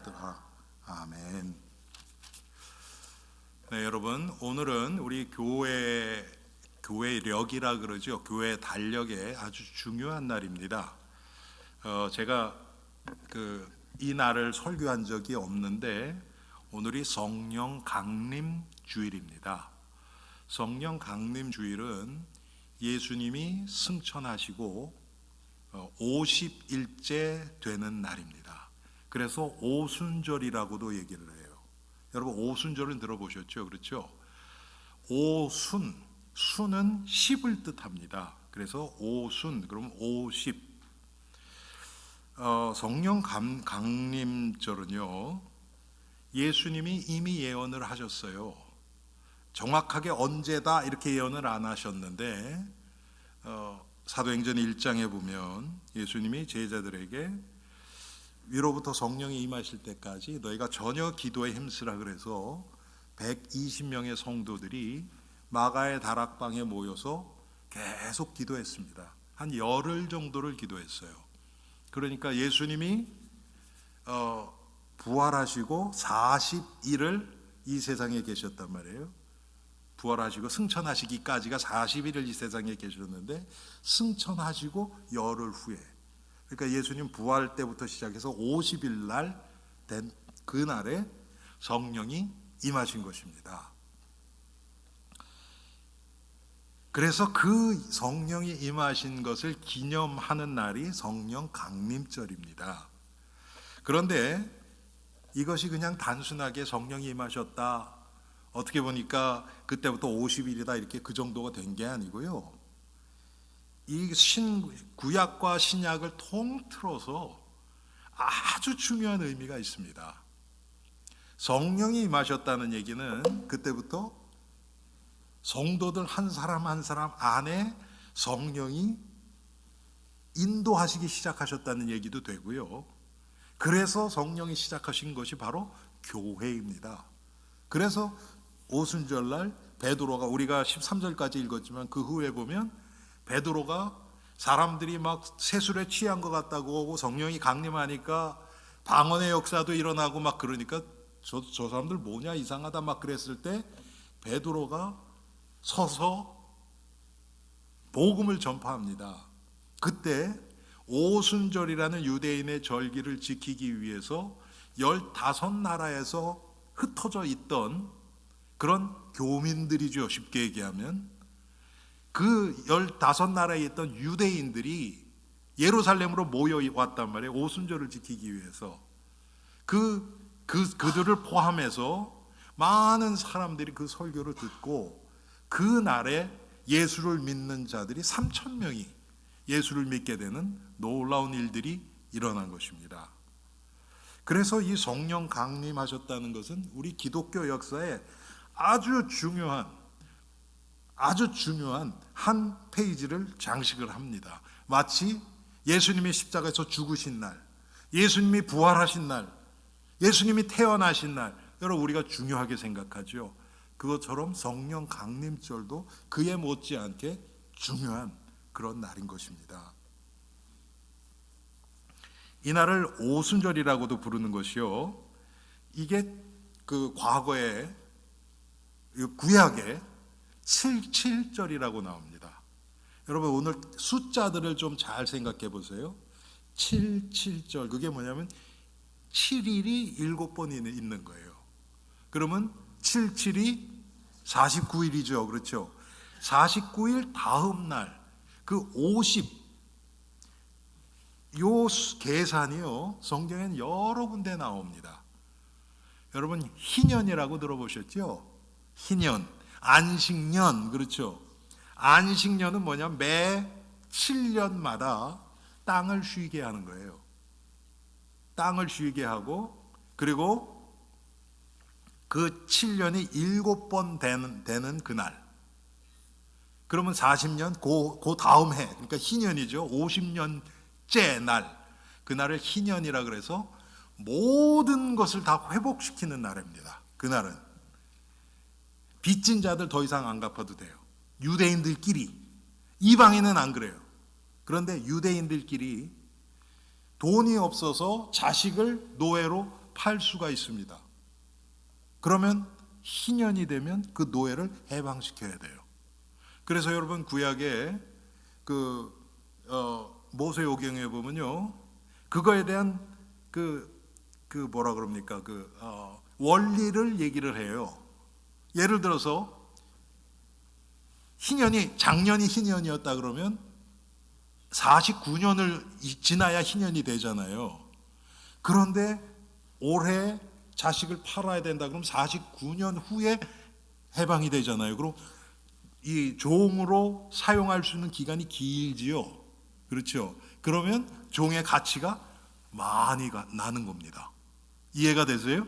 받으라. 아멘. 네, 여러분, 오늘은 우리 교회력이라 그러죠. 교회 달력에 아주 중요한 날입니다. 제가 이 날을 설교한 적이 없는데 오늘이 성령 강림 주일입니다. 성령 강림 주일은 예수님이 승천하시고 50일째 되는 날입니다. 그래서 오순절이라고도 얘기를 해요. 여러분, 오순절은 들어보셨죠? 그렇죠? 순은 10을 뜻합니다. 그래서 오순, 그럼 50. 성령 강림절은요, 예수님이 이미 예언을 하셨어요. 정확하게 언제다 이렇게 예언을 안 하셨는데 사도행전 1장에 보면 예수님이 제자들에게 위로부터 성령이 임하실 때까지 너희가 전혀 기도에 힘쓰라 그래서 120명의 성도들이 마가의 다락방에 모여서 계속 기도했습니다. 한 열흘 정도를 기도했어요. 그러니까 예수님이 부활하시고 40일을 이 세상에 계셨단 말이에요. 부활하시고 승천하시기까지가 40일을 이 세상에 계셨는데 승천하시고 열흘 후에, 그러니까 예수님 부활 때부터 시작해서 50일 날 된 그날에 성령이 임하신 것입니다. 그래서 그 성령이 임하신 것을 기념하는 날이 성령 강림절입니다. 그런데 이것이 그냥 단순하게 성령이 임하셨다, 어떻게 보니까 그때부터 50일이다 이렇게 그 정도가 된 게 아니고요. 이 구약과 신약을 통틀어서 아주 중요한 의미가 있습니다. 성령이 임하셨다는 얘기는 그때부터 성도들 한 사람 한 사람 안에 성령이 인도하시기 시작하셨다는 얘기도 되고요. 그래서 성령이 시작하신 것이 바로 교회입니다. 그래서 오순절날 베드로가, 우리가 13절까지 읽었지만 그 후에 보면 베드로가 사람들이 막 세술에 취한 것 같다고 하고 성령이 강림하니까 방언의 역사도 일어나고 막 그러니까 저 사람들 뭐냐 이상하다 막 그랬을 때 베드로가 서서 복음을 전파합니다. 그때 오순절이라는 유대인의 절기를 지키기 위해서 15나라에서 흩어져 있던 그런 교민들이죠. 쉽게 얘기하면 그 15나라에 있던 유대인들이 예루살렘으로 모여왔단 말이에요. 오순절을 지키기 위해서. 그들을 포함해서 많은 사람들이 그 설교를 듣고 그 날에 예수를 믿는 자들이 3,000명이 예수를 믿게 되는 놀라운 일들이 일어난 것입니다. 그래서 이 성령 강림하셨다는 것은 우리 기독교 역사에 아주 중요한 한 페이지를 장식을 합니다. 마치 예수님이 십자가에서 죽으신 날, 예수님이 부활하신 날, 예수님이 태어나신 날, 여러분 우리가 중요하게 생각하죠. 그것처럼 성령 강림절도 그에 못지않게 중요한 그런 날인 것입니다. 이 날을 오순절이라고도 부르는 것이요, 이게 그 과거에 구약에 77절이라고 나옵니다. 여러분 오늘 숫자들을 좀 잘 생각해 보세요. 77절, 그게 뭐냐면 7일이 7번 있는 거예요. 그러면 77이 49일이죠. 그렇죠? 49일 다음 날 그 50, 요 계산이요 성경에는 여러 군데 나옵니다. 여러분 희년이라고 들어보셨죠? 희년, 안식년, 그렇죠? 안식년은 뭐냐면 매 7년마다 땅을 쉬게 하는 거예요. 땅을 쉬게 하고, 그리고 그 7년이 7번 되는 그날, 그러면 40년, 그 다음 해, 그러니까 희년이죠. 50년째 날, 그날을 희년이라 그래서 모든 것을 다 회복시키는 날입니다. 그날은 빚진 자들 더 이상 안 갚아도 돼요. 유대인들끼리, 이방인은 안 그래요. 그런데 유대인들끼리 돈이 없어서 자식을 노예로 팔 수가 있습니다. 그러면 희년이 되면 그 노예를 해방시켜야 돼요. 그래서 여러분 구약에 모세오경에 보면요, 그거에 대한 뭐라 그럽니까, 원리를 얘기를 해요. 예를 들어서 작년이 희년이었다 그러면 49년을 지나야 희년이 되잖아요. 그런데 올해 자식을 팔아야 된다 그러면 49년 후에 해방이 되잖아요. 그럼 이 종으로 사용할 수 있는 기간이 길지요. 그렇죠? 그러면 종의 가치가 많이 나는 겁니다. 이해가 되세요?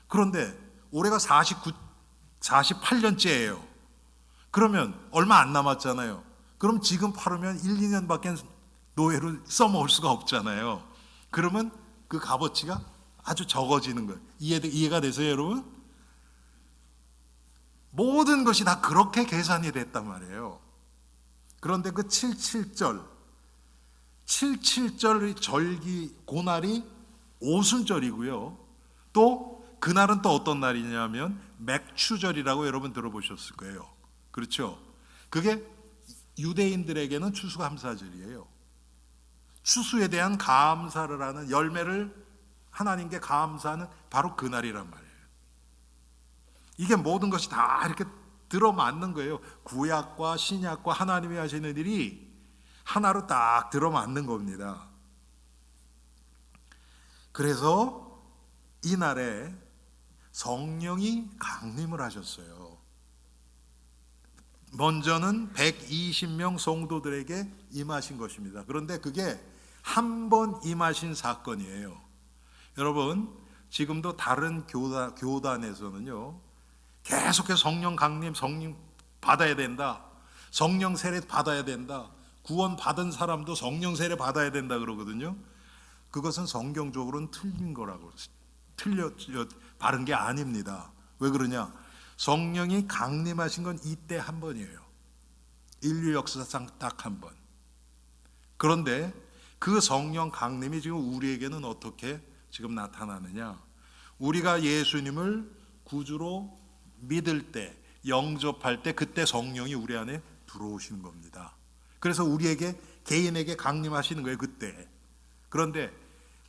그런데 올해가 48년째예요. 그러면 얼마 안 남았잖아요. 그럼 지금 팔으면 1, 2년밖에 노예를 써먹을 수가 없잖아요. 그러면 그 값어치가 아주 적어지는 거예요. 이해가 되세요, 여러분? 모든 것이 다 그렇게 계산이 됐단 말이에요. 그런데 그 77절 절기 고날이 오순절이고요. 또 그날은 또 어떤 날이냐면 맥추절이라고 여러분 들어보셨을 거예요. 그렇죠? 그게 유대인들에게는 추수감사절이에요. 추수에 대한 감사를 하는, 열매를 하나님께 감사하는 바로 그날이란 말이에요. 이게 모든 것이 다 이렇게 들어맞는 거예요. 구약과 신약과 하나님이 하시는 일이 하나로 딱 들어맞는 겁니다. 그래서 이날에 성령이 강림을 하셨어요. 먼저는 120명 성도들에게 임하신 것입니다. 그런데 그게 한 번 임하신 사건이에요. 여러분, 지금도 다른 교단에서는요, 계속해서 성령 강림, 성령 받아야 된다, 성령 세례 받아야 된다, 구원 받은 사람도 성령 세례 받아야 된다 그러거든요. 그것은 성경적으로는 틀린 거라고, 바른 게 아닙니다. 왜 그러냐? 성령이 강림하신 건 이때 한 번이에요. 인류 역사상 딱 한 번. 그런데 그 성령 강림이 지금 우리에게는 어떻게 지금 나타나느냐? 우리가 예수님을 구주로 믿을 때, 영접할 때, 그때 성령이 우리 안에 들어오시는 겁니다. 그래서 우리에게, 개인에게 강림하시는 거예요, 그때. 그런데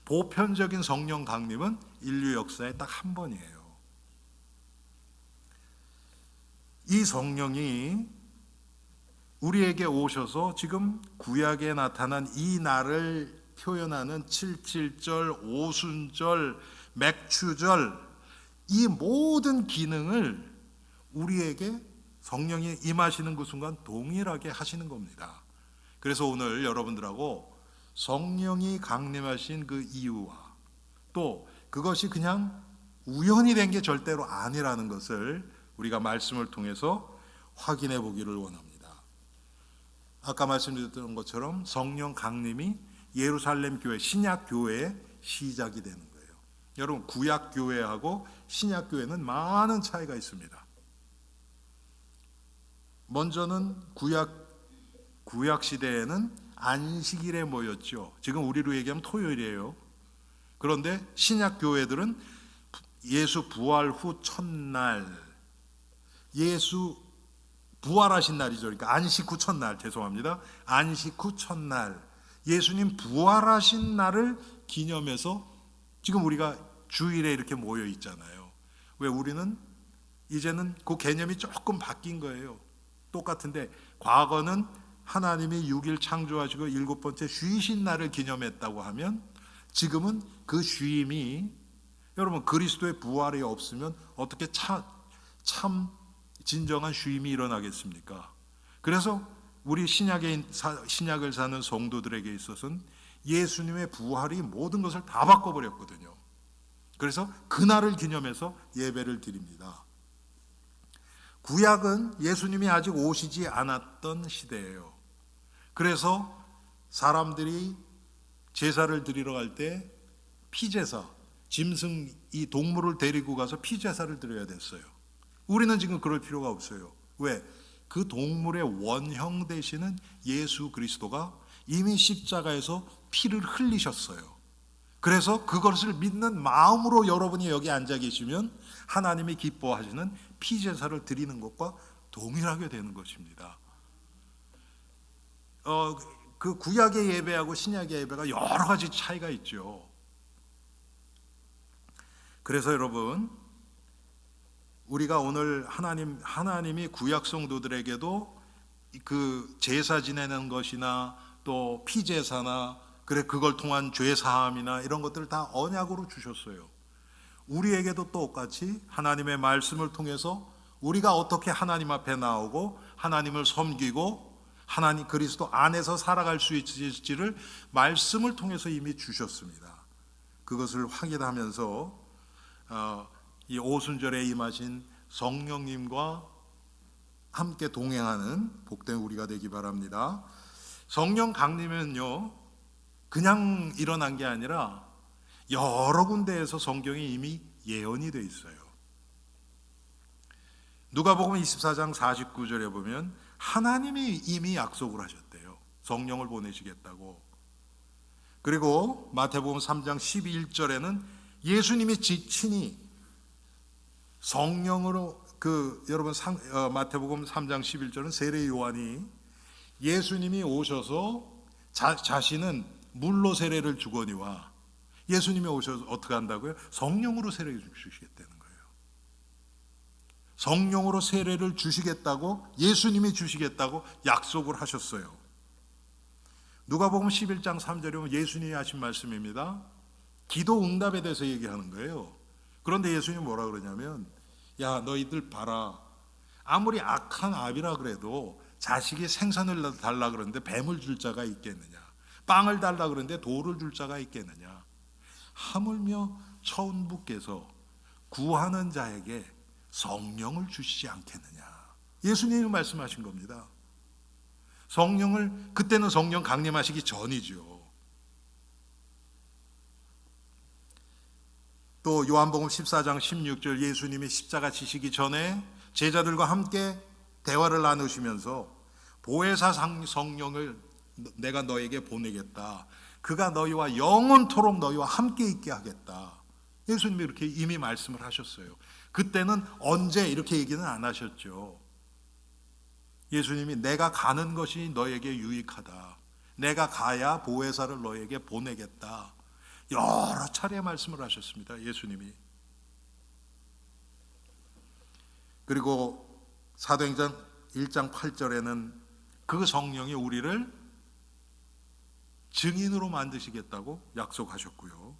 보편적인 성령 강림은 인류 역사에 딱 한 번이에요. 이 성령이 우리에게 오셔서 지금 구약에 나타난 이 날을 표현하는 77절, 오순절, 맥추절, 이 모든 기능을 우리에게 성령이 임하시는 그 순간 동일하게 하시는 겁니다. 그래서 오늘 여러분들하고 성령이 강림하신 그 이유와 또 그것이 그냥 우연히 된 게 절대로 아니라는 것을 우리가 말씀을 통해서 확인해 보기를 원합니다. 아까 말씀드렸던 것처럼 성령 강림이 예루살렘 교회, 신약 교회의 시작이 되는 거예요. 여러분, 구약 교회하고 신약 교회는 많은 차이가 있습니다. 먼저는 구약 시대에는 안식일에 모였죠. 지금 우리로 얘기하면 토요일이에요. 그런데 신약 교회들은 예수 부활 후 첫날, 예수 부활하신 날이죠. 그러니까 안식 후 첫날, 죄송합니다. 안식 후 첫날, 예수님 부활하신 날을 기념해서 지금 우리가 주일에 이렇게 모여 있잖아요. 왜? 우리는 이제는 그 개념이 조금 바뀐 거예요. 똑같은데 과거는 하나님이 6일 창조하시고 7번째 쉬신 날을 기념했다고 하면 지금은 그 쉼이, 여러분, 그리스도의 부활이 없으면 어떻게 참 진정한 쉼이 일어나겠습니까? 그래서 우리 신약을 사는 성도들에게 있어서는 예수님의 부활이 모든 것을 다 바꿔버렸거든요. 그래서 그날을 기념해서 예배를 드립니다. 구약은 예수님이 아직 오시지 않았던 시대예요. 그래서 사람들이 제사를 드리러 갈 때 피제사, 짐승, 이 동물을 데리고 가서 피제사를 드려야 됐어요. 우리는 지금 그럴 필요가 없어요. 왜? 그 동물의 원형 되시는 예수 그리스도가 이미 십자가에서 피를 흘리셨어요. 그래서 그것을 믿는 마음으로 여러분이 여기 앉아 계시면 하나님이 기뻐하시는 피제사를 드리는 것과 동일하게 되는 것입니다. 그 구약의 예배하고 신약의 예배가 여러 가지 차이가 있죠. 그래서 여러분, 우리가 오늘 하나님이 구약 성도들에게도 그 제사 지내는 것이나 또 피제사나 그걸 통한 죄 사함이나 이런 것들을 다 언약으로 주셨어요. 우리에게도 똑같이 하나님의 말씀을 통해서 우리가 어떻게 하나님 앞에 나오고 하나님을 섬기고 하나님 그리스도 안에서 살아갈 수 있을지를 말씀을 통해서 이미 주셨습니다. 그것을 확인하면서 이 오순절에 임하신 성령님과 함께 동행하는 복된 우리가 되기 바랍니다. 성령 강림은요, 그냥 일어난 게 아니라 여러 군데에서 성경에 이미 예언이 되어 있어요. 누가복음 24장 49절에 보면 하나님이 이미 약속을 하셨대요. 성령을 보내시겠다고. 그리고 마태복음 3장 11절에는 예수님이 친히 성령으로 여러분 마태복음 3장 11절은 세례 요한이 예수님이 오셔서 자신은 물로 세례를 주거니와 예수님이 오셔서 어떻게 한다고요? 성령으로 세례를 주시겠다는 거예요. 성령으로 세례를 주시겠다고 예수님이 주시겠다고 약속을 하셨어요. 누가복음 11장 3절에 보면 예수님이 하신 말씀입니다. 기도 응답에 대해서 얘기하는 거예요. 그런데 예수님이 뭐라 그러냐면, 야 너희들 봐라, 아무리 악한 아비라 그래도 자식이 생선을 달라 그러는데 뱀을 줄 자가 있겠느냐, 빵을 달라 그러는데 돌을 줄 자가 있겠느냐, 하물며 천부께서 구하는 자에게 성령을 주시지 않겠느냐. 예수님이 말씀하신 겁니다. 성령을, 그때는 성령 강림하시기 전이죠. 또 요한복음 14장 16절 예수님이 십자가 지시기 전에 제자들과 함께 대화를 나누시면서 보혜사 성령을 내가 너에게 보내겠다. 그가 너희와 영원토록 너희와 함께 있게 하겠다. 예수님이 이렇게 이미 말씀을 하셨어요. 그때는 언제 이렇게 얘기는 안 하셨죠. 예수님이 내가 가는 것이 너에게 유익하다. 내가 가야 보혜사를 너에게 보내겠다. 여러 차례 말씀을 하셨습니다. 예수님이. 그리고 사도행전 1장 8절에는 그 성령이 우리를 증인으로 만드시겠다고 약속하셨고요.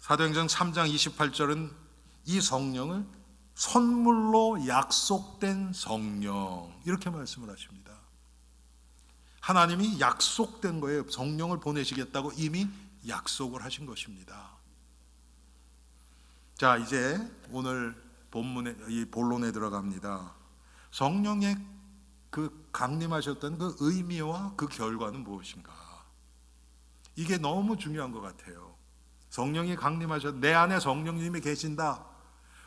사도행전 3장 28절은 이 성령을 선물로 약속된 성령, 이렇게 말씀을 하십니다. 하나님이 약속된 거예요. 성령을 보내시겠다고 이미 약속을 하신 것입니다. 자, 이제 오늘 이 본론에 들어갑니다. 성령의 그 강림하셨던 그 의미와 그 결과는 무엇인가? 이게 너무 중요한 것 같아요. 성령이 내 안에 성령님이 계신다.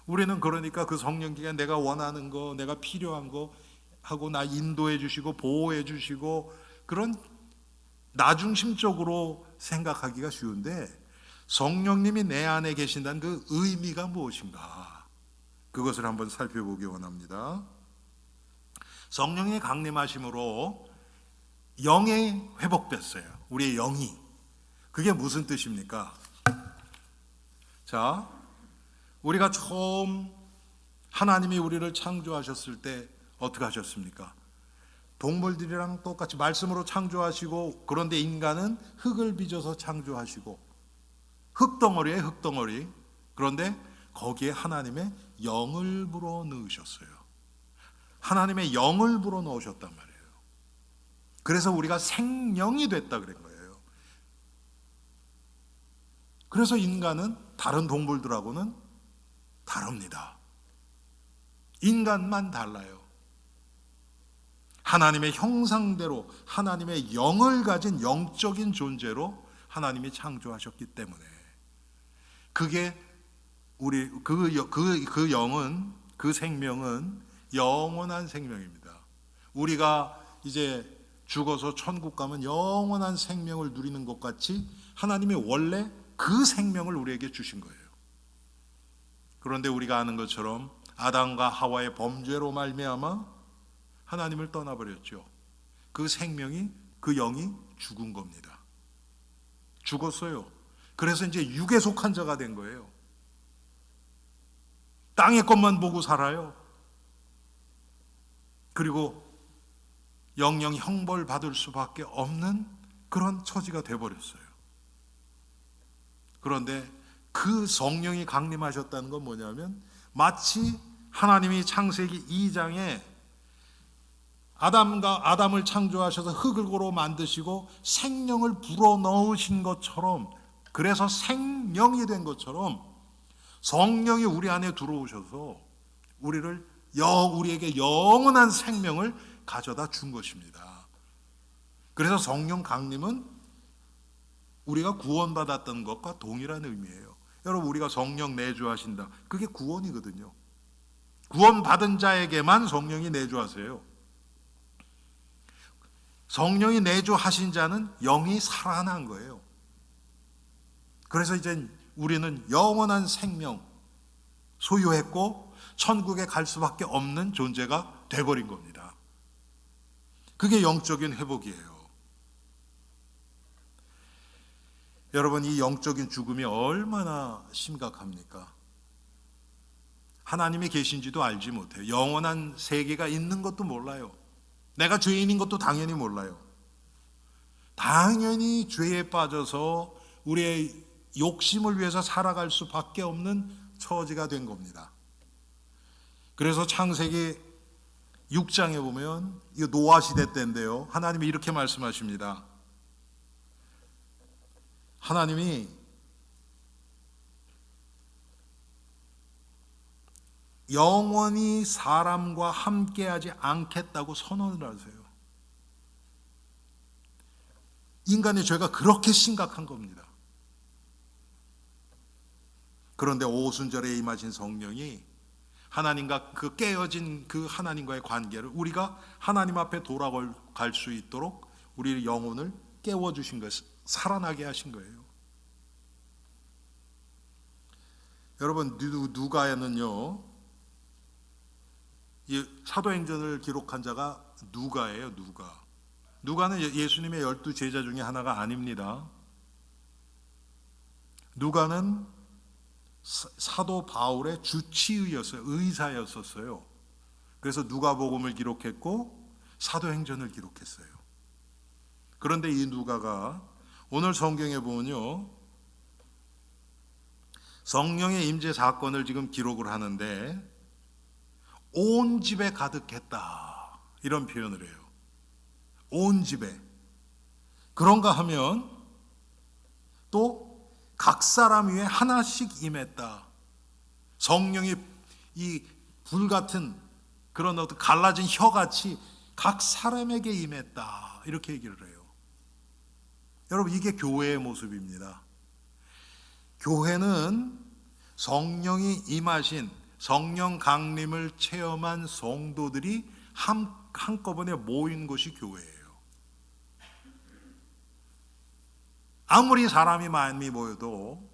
우리는 그러니까 그 성령님이 내가 원하는 거, 내가 필요한 거 하고 나 인도해 주시고 보호해 주시고, 그런 나중심적으로 생각하기가 쉬운데, 성령님이 내 안에 계신다는 그 의미가 무엇인가? 그것을 한번 살펴보기 원합니다. 성령의 강림하심으로 영이 회복됐어요. 우리의 영이. 그게 무슨 뜻입니까? 자, 우리가 처음 하나님이 우리를 창조하셨을 때 어떻게 하셨습니까? 동물들이랑 똑같이 말씀으로 창조하시고, 그런데 인간은 흙을 빚어서 창조하시고, 흙덩어리에 흙덩어리. 그런데 거기에 하나님의 영을 불어 넣으셨어요. 하나님의 영을 불어 넣으셨단 말이에요. 그래서 우리가 생명이 됐다 그런 거예요. 그래서 인간은 다른 동물들하고는 다릅니다. 인간만 달라요. 하나님의 형상대로 하나님의 영을 가진 영적인 존재로 하나님이 창조하셨기 때문에, 그게 우리 그 영은, 그 생명은 영원한 생명입니다. 우리가 이제 죽어서 천국 가면 영원한 생명을 누리는 것 같이 하나님이 원래 그 생명을 우리에게 주신 거예요. 그런데 우리가 아는 것처럼 아담과 하와의 범죄로 말미암아 하나님을 떠나버렸죠. 그 생명이, 그 영이 죽은 겁니다. 죽었어요. 그래서 이제 육에 속한 자가 된 거예요. 땅의 것만 보고 살아요. 그리고 영영 형벌 받을 수밖에 없는 그런 처지가 돼버렸어요. 그런데 그 성령이 강림하셨다는 건 뭐냐면 마치 하나님이 창세기 2장에 아담을 창조하셔서 흙을 고로 만드시고 생명을 불어넣으신 것처럼, 그래서 생명이 된 것처럼 성령이 우리 안에 들어오셔서 우리에게 영원한 생명을 가져다 준 것입니다. 그래서 성령 강림은 우리가 구원받았던 것과 동일한 의미예요. 여러분, 우리가 성령 내주하신다, 그게 구원이거든요. 구원받은 자에게만 성령이 내주하세요. 성령이 내주하신 자는 영이 살아난 거예요. 그래서 이제 우리는 영원한 생명 소유했고 천국에 갈 수밖에 없는 존재가 돼버린 겁니다. 그게 영적인 회복이에요. 여러분, 이 영적인 죽음이 얼마나 심각합니까? 하나님이 계신지도 알지 못해요. 영원한 세계가 있는 것도 몰라요. 내가 죄인인 것도 당연히 몰라요. 당연히 죄에 빠져서 우리의 욕심을 위해서 살아갈 수밖에 없는 처지가 된 겁니다. 그래서 창세기 6장에 보면 이 노아 시대 때인데요, 하나님이 이렇게 말씀하십니다. 하나님이 영원히 사람과 함께하지 않겠다고 선언을 하세요. 인간의 죄가 그렇게 심각한 겁니다. 그런데 오순절에 임하신 성령이 하나님과 그 깨어진 그 하나님과의 관계를, 우리가 하나님 앞에 돌아갈 수 있도록 우리의 영혼을 깨워주신 것을 살아나게 하신 거예요. 여러분, 누가에는요, 이 사도행전을 기록한 자가 누가예요. 누가는 예수님의 12 제자 중에 하나가 아닙니다. 누가는 사도 바울의 주치의였어요. 의사였었어요. 그래서 누가복음을 기록했고 사도행전을 기록했어요. 그런데 이 누가가 오늘 성경에 보면요, 성령의 임재 사건을 지금 기록을 하는데 온 집에 가득했다, 이런 표현을 해요. 온 집에. 그런가 하면 또 각 사람 위에 하나씩 임했다. 성령이 이 불같은 그런 어떤 갈라진 혀같이 각 사람에게 임했다, 이렇게 얘기를 해요. 여러분, 이게 교회의 모습입니다. 교회는 성령이 임하신, 성령 강림을 체험한 성도들이 한꺼번에 모인 것이 교회예요. 아무리 사람이 많이 모여도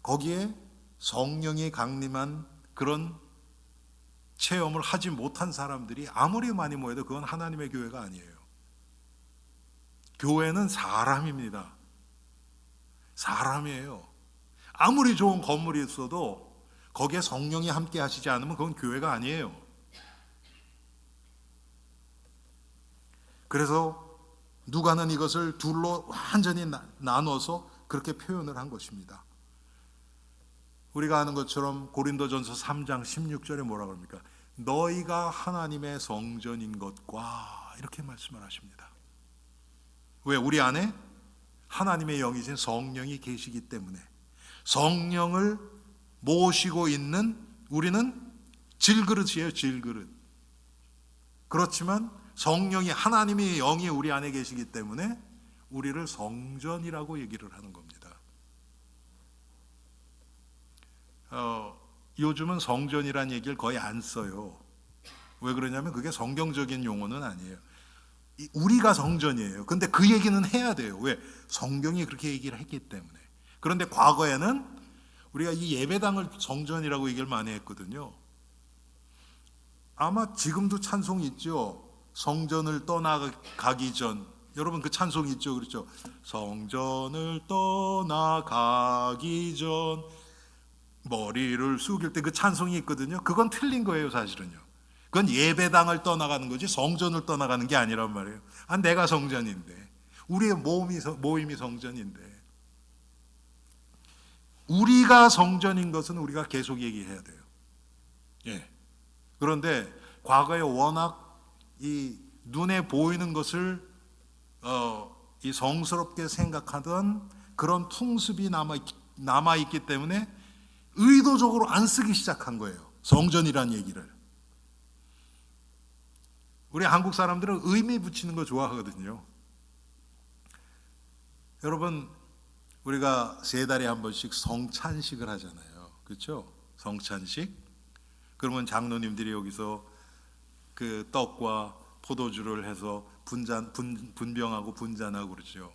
거기에 성령이 강림한 그런 체험을 하지 못한 사람들이 아무리 많이 모여도 그건 하나님의 교회가 아니에요. 교회는 사람입니다. 사람이에요. 아무리 좋은 건물이 있어도 거기에 성령이 함께 하시지 않으면 그건 교회가 아니에요. 그래서 누가는 이것을 둘로 완전히 나눠서 그렇게 표현을 한 것입니다. 우리가 아는 것처럼 고린도전서 3장 16절에 뭐라고 합니까? 너희가 하나님의 성전인 것과, 이렇게 말씀을 하십니다. 왜? 우리 안에 하나님의 영이신 성령이 계시기 때문에. 성령을 모시고 있는 우리는 질그릇이에요. 질그릇. 그렇지만 성령이, 하나님의 영이 우리 안에 계시기 때문에 우리를 성전이라고 얘기를 하는 겁니다. 요즘은 성전이라는 얘기를 거의 안 써요. 왜 그러냐면 그게 성경적인 용어는 아니에요. 우리가 성전이에요. 근데 그 얘기는 해야 돼요. 왜? 성경이 그렇게 얘기를 했기 때문에. 그런데 과거에는 우리가 이 예배당을 성전이라고 얘기를 많이 했거든요. 아마 지금도 찬송이 있죠. 성전을 떠나가기 전. 여러분 그 찬송이 있죠. 그렇죠. 성전을 떠나가기 전 머리를 숙일 때 그 찬송이 있거든요. 그건 틀린 거예요, 사실은요. 그건 예배당을 떠나가는 거지 성전을 떠나가는 게 아니란 말이에요. 내가 성전인데, 우리의 모임이 성전인데, 우리가 성전인 것은 우리가 계속 얘기해야 돼요. 예. 그런데 과거에 워낙 이 눈에 보이는 것을 이 성스럽게 생각하던 그런 풍습이 남아 있기 때문에 의도적으로 안 쓰기 시작한 거예요. 성전이란 얘기를. 우리 한국 사람들은 의미 붙이는 거 좋아하거든요. 여러분, 우리가 3달에 한 번씩 성찬식을 하잖아요. 그렇죠? 성찬식. 그러면 장로님들이 여기서 그 떡과 포도주를 해서 분병하고 분잔하고 그러죠.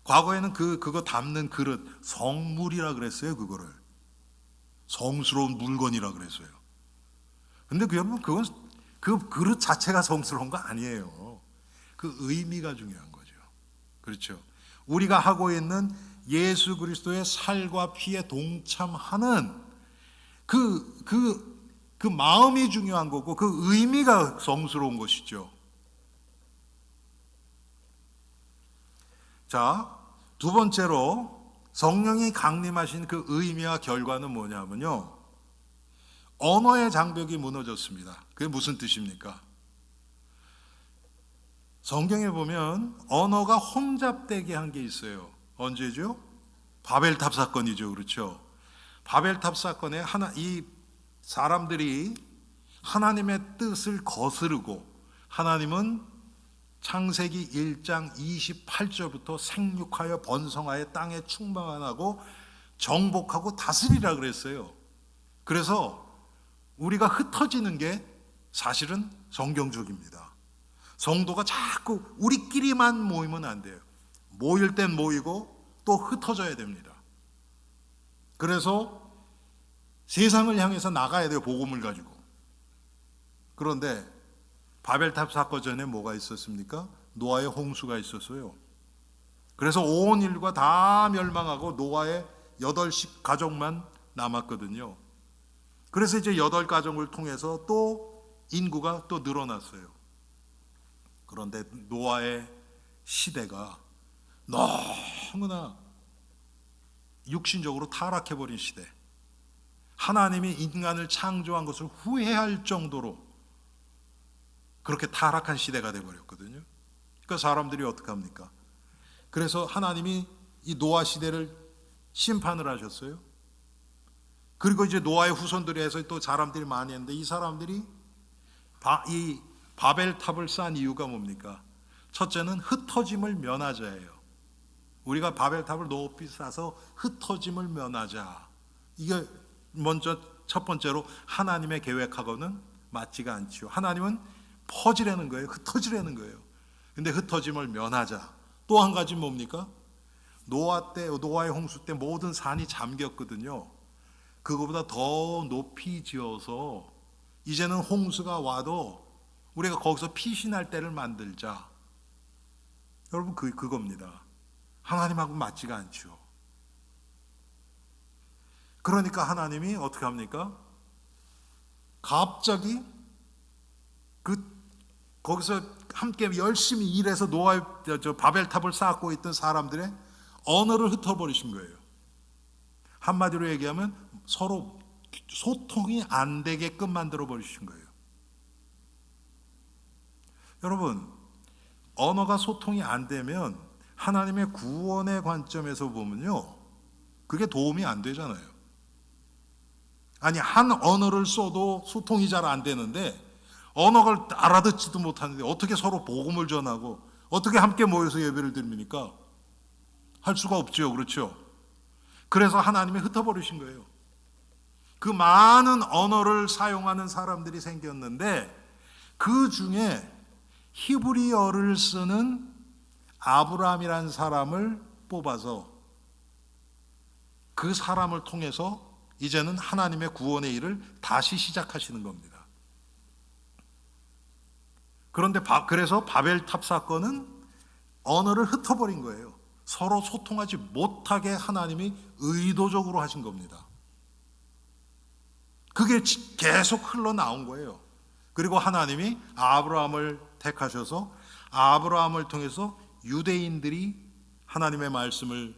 과거에는 그거 담는 그릇 성물이라 그랬어요. 그거를 성스러운 물건이라 그랬어요. 근데 여러분 그건 그 그릇 자체가 성스러운 거 아니에요. 그 의미가 중요한 거죠. 그렇죠. 우리가 하고 있는 예수 그리스도의 살과 피에 동참하는 그 마음이 중요한 거고 그 의미가 성스러운 것이죠. 자, 두 번째로 성령이 강림하신 그 의미와 결과는 뭐냐면요, 언어의 장벽이 무너졌습니다. 그게 무슨 뜻입니까? 성경에 보면 언어가 혼잡되게 한 게 있어요. 언제죠? 바벨탑 사건이죠. 그렇죠? 바벨탑 사건에 이 사람들이 하나님의 뜻을 거스르고, 하나님은 창세기 1장 28절부터 생육하여 번성하여 땅에 충만하고 정복하고 다스리라 그랬어요. 그래서 우리가 흩어지는 게 사실은 성경적입니다. 성도가 자꾸 우리끼리만 모이면 안 돼요. 모일 땐 모이고 또 흩어져야 됩니다. 그래서 세상을 향해서 나가야 돼요. 복음을 가지고. 그런데 바벨탑 사건 전에 뭐가 있었습니까? 노아의 홍수가 있었어요. 그래서 온 인류가 다 멸망하고 노아의 8가족만 남았거든요. 그래서 이제 8가족을 통해서 또 인구가 또 늘어났어요. 그런데 노아의 시대가 너무나 육신적으로 타락해버린 시대, 하나님이 인간을 창조한 것을 후회할 정도로 그렇게 타락한 시대가 되어버렸거든요. 그러니까 사람들이 어떻게 합니까? 그래서 하나님이 이 노아 시대를 심판을 하셨어요. 그리고 이제 노아의 후손들이 해서 또 사람들이 많이 했는데, 이 사람들이 이 바벨탑을 쌓은 이유가 뭡니까? 첫째는 흩어짐을 면하자예요. 우리가 바벨탑을 높이 쌓아서 흩어짐을 면하자. 이게 먼저 첫 번째로 하나님의 계획하고는 맞지가 않지요. 하나님은 퍼지려는 거예요. 흩어지려는 거예요. 근데 흩어짐을 면하자. 또 한 가지 뭡니까? 노아의 홍수 때 모든 산이 잠겼거든요. 그거보다 더 높이 지어서 이제는 홍수가 와도 우리가 거기서 피신할 때를 만들자. 여러분 그겁니다. 하나님하고 맞지가 않죠. 그러니까 하나님이 어떻게 합니까? 갑자기 거기서 함께 열심히 일해서 바벨탑을 쌓고 있던 사람들의 언어를 흩어버리신 거예요. 한마디로 얘기하면 서로 소통이 안 되게끔 만들어 버리신 거예요. 여러분, 언어가 소통이 안 되면 하나님의 구원의 관점에서 보면요, 그게 도움이 안 되잖아요. 아니, 한 언어를 써도 소통이 잘 안 되는데, 언어를 알아듣지도 못하는데 어떻게 서로 복음을 전하고 어떻게 함께 모여서 예배를 드립니까? 할 수가 없죠. 그렇죠? 그래서 하나님이 흩어버리신 거예요. 그 많은 언어를 사용하는 사람들이 생겼는데 그 중에 히브리어를 쓰는 아브라함이라는 사람을 뽑아서 그 사람을 통해서 이제는 하나님의 구원의 일을 다시 시작하시는 겁니다. 그런데 그래서 바벨탑 사건은 언어를 흩어버린 거예요. 서로 소통하지 못하게 하나님이 의도적으로 하신 겁니다. 그게 계속 흘러나온 거예요. 그리고 하나님이 아브라함을 택하셔서 아브라함을 통해서 유대인들이 하나님의 말씀을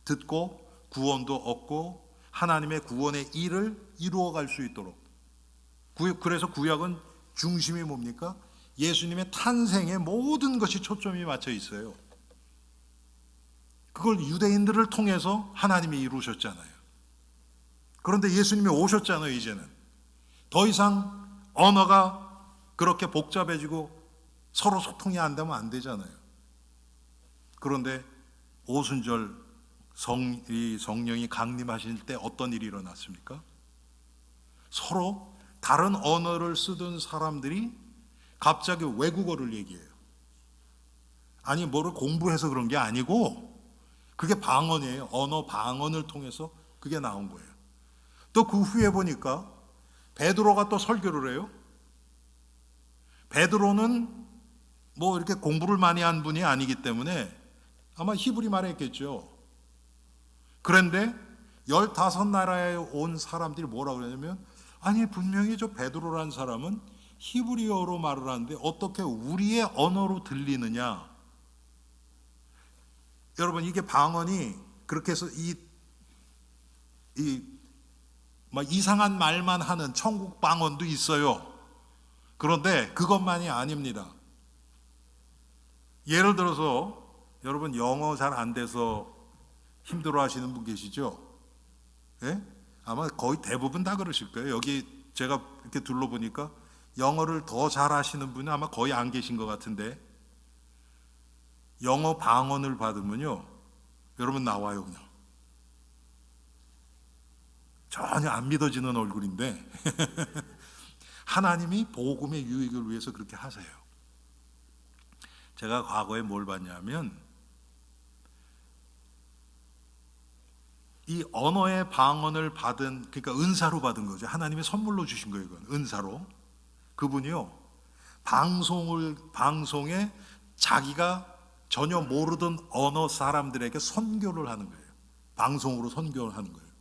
듣고 구원도 얻고 하나님의 구원의 일을 이루어갈 수 있도록, 그래서 구약은 중심이 뭡니까? 예수님의 탄생에 모든 것이 초점이 맞춰 있어요. 그걸 유대인들을 통해서 하나님이 이루셨잖아요. 그런데 예수님이 오셨잖아요. 이제는 더 이상 언어가 그렇게 복잡해지고 서로 소통이 안 되면 안 되잖아요. 그런데 오순절 성령이 강림하실 때 어떤 일이 일어났습니까? 서로 다른 언어를 쓰던 사람들이 갑자기 외국어를 얘기해요. 아니 뭐를 공부해서 그런 게 아니고 그게 방언이에요. 언어 방언을 통해서 그게 나온 거예요. 또 그 후에 보니까 베드로가 또 설교를 해요. 베드로는 뭐 이렇게 공부를 많이 한 분이 아니기 때문에 아마 히브리말 했겠죠. 그런데 15나라에 온 사람들이 뭐라고 그러냐면, 아니 분명히 저 베드로라는 사람은 히브리어로 말을 하는데 어떻게 우리의 언어로 들리느냐. 여러분 이게 방언이 그렇게 해서 막 이상한 말만 하는 천국 방언도 있어요. 그런데 그것만이 아닙니다. 예를 들어서 여러분 영어 잘 안 돼서 힘들어 하시는 분 계시죠? 예? 아마 거의 대부분 다 그러실 거예요. 여기 제가 이렇게 둘러보니까 영어를 더 잘 하시는 분은 아마 거의 안 계신 것 같은데, 영어 방언을 받으면요 여러분 나와요. 그냥 전혀 안 믿어지는 얼굴인데 하나님이 복음의 유익을 위해서 그렇게 하세요. 제가 과거에 뭘 봤냐면 이 언어의 방언을 받은, 그러니까 은사로 받은 거죠. 하나님의 선물로 주신 거예요. 이건 은사로. 그분이요 방송에 자기가 전혀 모르던 언어 사람들에게 선교를 하는 거예요. 방송으로 선교를 하는 거예요.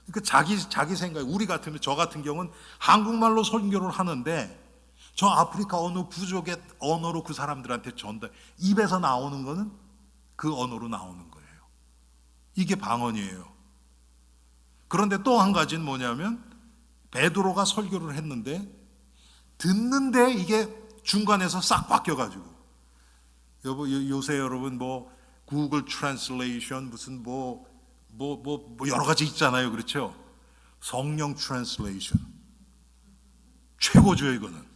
그러니까 자기 생각, 우리 같으면, 저 같은 경우는 한국말로 선교를 하는데 저 아프리카 어느 부족의 언어로 그 사람들한테 전달, 입에서 나오는 거는 그 언어로 나오는 거예요. 이게 방언이에요. 그런데 또 한 가지는 뭐냐면 베드로가 설교를 했는데 듣는데 이게 중간에서 싹 바뀌어가지고, 요새 여러분 뭐 구글 트랜슬레이션 무슨 뭐 여러 가지 있잖아요. 그렇죠? 성령 트랜슬레이션 최고죠. 이거는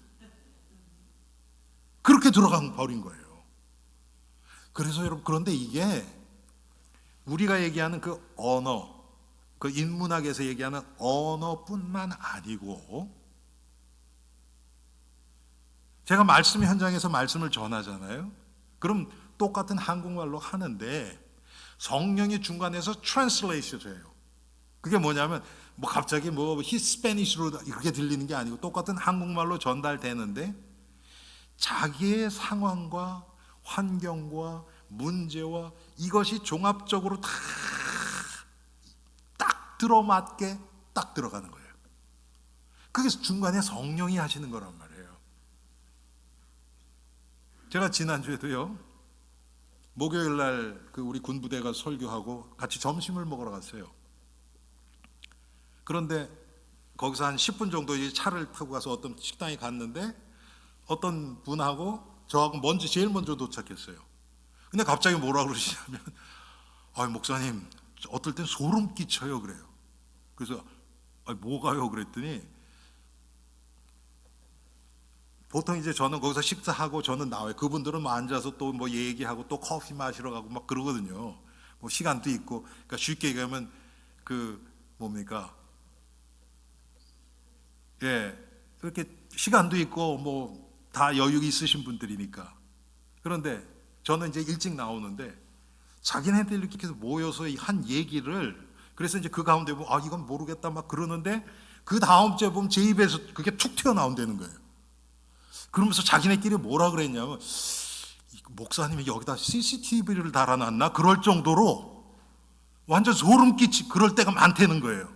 그렇게 들어가 버린 거예요. 그래서 여러분, 그런데 이게 우리가 얘기하는 그 언어, 그 인문학에서 얘기하는 언어뿐만 아니고, 제가 말씀 현장에서 말씀을 전하잖아요. 그럼 똑같은 한국말로 하는데 성령이 중간에서 트랜슬레이션을 해요. 그게 뭐냐면 뭐 갑자기 뭐 히스패니시로 이렇게 들리는 게 아니고 똑같은 한국말로 전달되는데 자기의 상황과 환경과 문제와 이것이 종합적으로 다 딱 들어맞게 딱 들어가는 거예요. 그게 중간에 성령이 하시는 거란 말이에요. 제가 지난주에도요 목요일 날 그 우리 군부대가 설교하고 같이 점심을 먹으러 갔어요. 그런데 거기서 한 10분 정도 이제 차를 타고 가서 어떤 식당에 갔는데 어떤 분하고 저하고 제일 먼저 도착했어요. 근데 갑자기 뭐라 그러시냐면, 목사님 어떨 땐 소름 끼쳐요 그래요. 그래서 뭐가요 그랬더니, 보통 이제 저는 거기서 식사하고 저는 나와요. 그분들은 뭐 앉아서 또 뭐 얘기하고 또 커피 마시러 가고 막 그러거든요. 뭐 시간도 있고. 그러니까 쉽게 얘기하면 그 뭡니까? 예, 그렇게 시간도 있고 뭐 다 여유 있으신 분들이니까. 그런데 저는 이제 일찍 나오는데 자기네들 이렇게 모여서 한 얘기를, 그래서 이제 그 가운데 보면 이건 모르겠다 막 그러는데 그 다음 주에 보면 제 입에서 그게 툭 튀어나온다는 거예요. 그러면서 자기네끼리 뭐라 그랬냐면 목사님이 여기다 CCTV를 달아놨나 그럴 정도로 완전 소름 끼치 그럴 때가 많다는 거예요.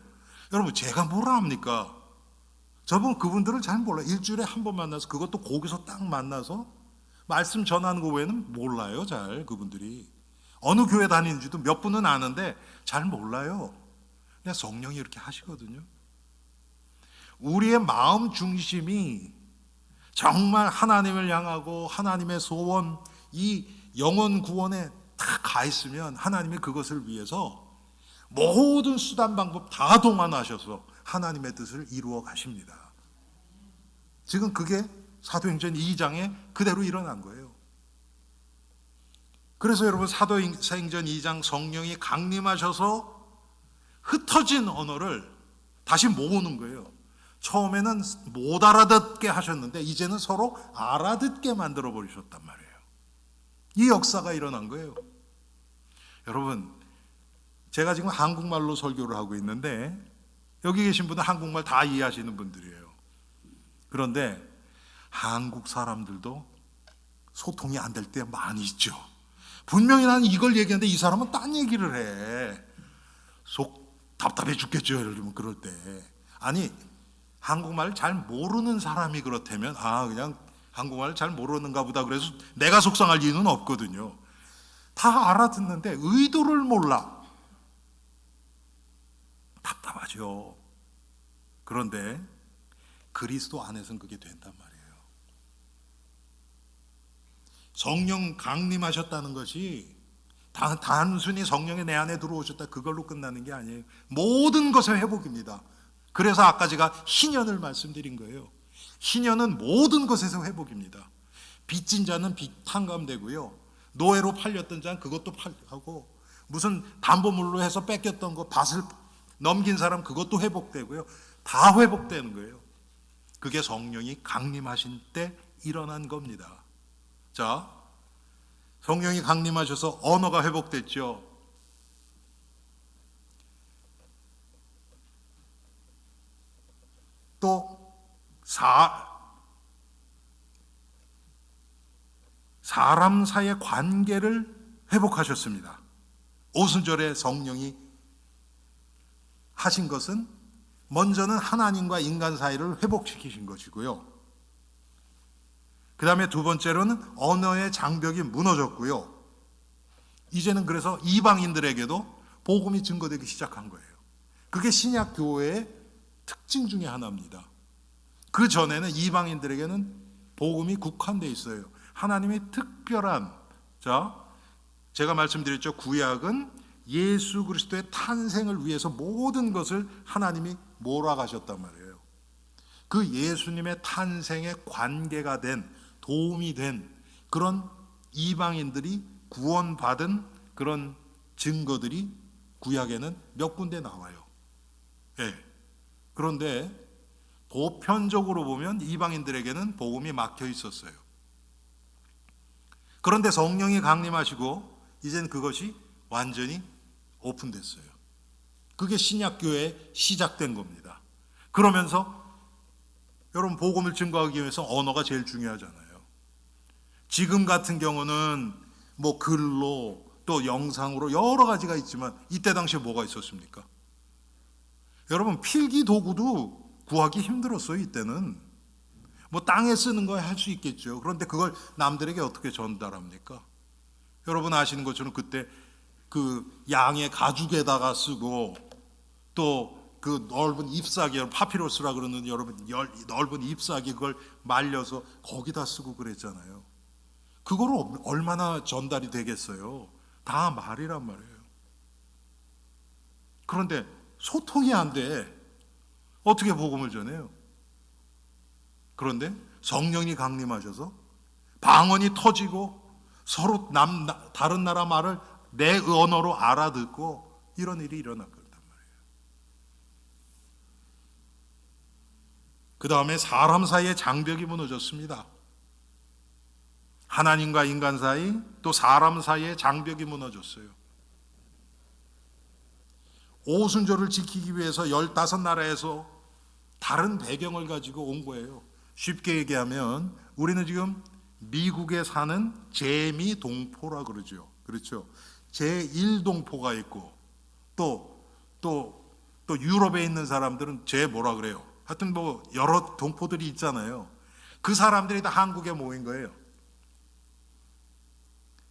여러분 제가 뭐라 합니까? 저분 그분들을 잘 몰라요. 일주일에 한 번 만나서, 그것도 거기서 딱 만나서 말씀 전하는 거 외에는 몰라요. 잘 그분들이 어느 교회 다니는지도 몇 분은 아는데 잘 몰라요. 그냥 성령이 이렇게 하시거든요. 우리의 마음 중심이 정말 하나님을 향하고 하나님의 소원, 이 영혼 구원에 다 가 있으면 하나님이 그것을 위해서 모든 수단 방법 다 동원하셔서 하나님의 뜻을 이루어 가십니다. 지금 그게 사도행전 2장에 그대로 일어난 거예요. 그래서 여러분 사도행전 2장 성령이 강림하셔서 흩어진 언어를 다시 모으는 거예요. 처음에는 못 알아듣게 하셨는데 이제는 서로 알아듣게 만들어 버리셨단 말이에요. 이 역사가 일어난 거예요. 여러분 제가 지금 한국말로 설교를 하고 있는데 여기 계신 분은 한국말 다 이해하시는 분들이에요. 그런데 한국 사람들도 소통이 안 될 때 많이 있죠. 분명히 나는 이걸 얘기하는데 이 사람은 딴 얘기를 해. 속 답답해 죽겠죠. 여러분 그럴 때. 아니 한국말을 잘 모르는 사람이 그렇다면 그냥 한국말을 잘 모르는가 보다 그래서 내가 속상할 이유는 없거든요. 다 알아듣는데 의도를 몰라. 답답하죠. 그런데 그리스도 안에서는 그게 된단 말이에요. 성령 강림하셨다는 것이 단순히 성령이 내 안에 들어오셨다 그걸로 끝나는 게 아니에요. 모든 것의 회복입니다. 그래서 아까 제가 희년을 말씀드린 거예요. 희년은 모든 것에서 회복입니다. 빚진 자는 빚 탕감되고요. 노예로 팔렸던 자는 그것도 하고, 무슨 담보물로 해서 뺏겼던 거 밭을 넘긴 사람 그것도 회복되고요. 다 회복되는 거예요. 그게 성령이 강림하신 때 일어난 겁니다. 자, 성령이 강림하셔서 언어가 회복됐죠. 또 사람 사이의 관계를 회복하셨습니다. 오순절에 성령이 하신 것은 먼저는 하나님과 인간 사이를 회복시키신 것이고요. 그 다음에 두 번째로는 언어의 장벽이 무너졌고요. 이제는 그래서 이방인들에게도 복음이 증거되기 시작한 거예요. 그게 신약 교회의 특징 중에 하나입니다. 그 전에는 이방인들에게는 복음이 국한되어 있어요. 하나님의 특별한, 제가 말씀드렸죠. 구약은 예수 그리스도의 탄생을 위해서 모든 것을 하나님이 몰아가셨단 말이에요. 그 예수님의 탄생에 관계가 된, 도움이 된 그런 이방인들이 구원받은 그런 증거들이 구약에는 몇 군데 나와요. 그런데 보편적으로 보면 이방인들에게는 복음이 막혀 있었어요. 그런데 성령이 강림하시고 이젠 그것이 완전히 오픈됐어요. 그게 신약교회에 시작된 겁니다. 그러면서 여러분 복음을 증거하기 위해서 언어가 제일 중요하잖아요. 지금 같은 경우는 뭐 글로 또 영상으로 여러 가지가 있지만 이때 당시에 뭐가 있었습니까? 여러분 필기 도구도 구하기 힘들었어요. 이때는 뭐 땅에 쓰는 거야 할 수 있겠죠. 그런데 그걸 남들에게 어떻게 전달합니까? 여러분 아시는 것처럼 그때 그 양의 가죽에다가 쓰고 또 그 넓은 잎사귀, 파피루스라 그러는 여러분 넓은 잎사귀 그걸 말려서 거기다 쓰고 그랬잖아요. 그거로 얼마나 전달이 되겠어요? 다 말이란 말이에요. 그런데 소통이 안 돼. 어떻게 복음을 전해요? 그런데 성령이 강림하셔서 방언이 터지고 서로 다른 나라 말을 내 언어로 알아듣고 이런 일이 일어났단 말이에요. 그 다음에 사람 사이의 장벽이 무너졌습니다. 하나님과 인간 사이, 또 사람 사이의 장벽이 무너졌어요. 오순절을 지키기 위해서 15나라에서 다른 배경을 가지고 온 거예요. 쉽게 얘기하면 우리는 지금 미국에 사는 재미동포라 그러죠. 그렇죠. 제1동포가 있고 또 유럽에 있는 사람들은 뭐라 그래요. 하여튼 뭐 여러 동포들이 있잖아요. 그 사람들이 다 한국에 모인 거예요.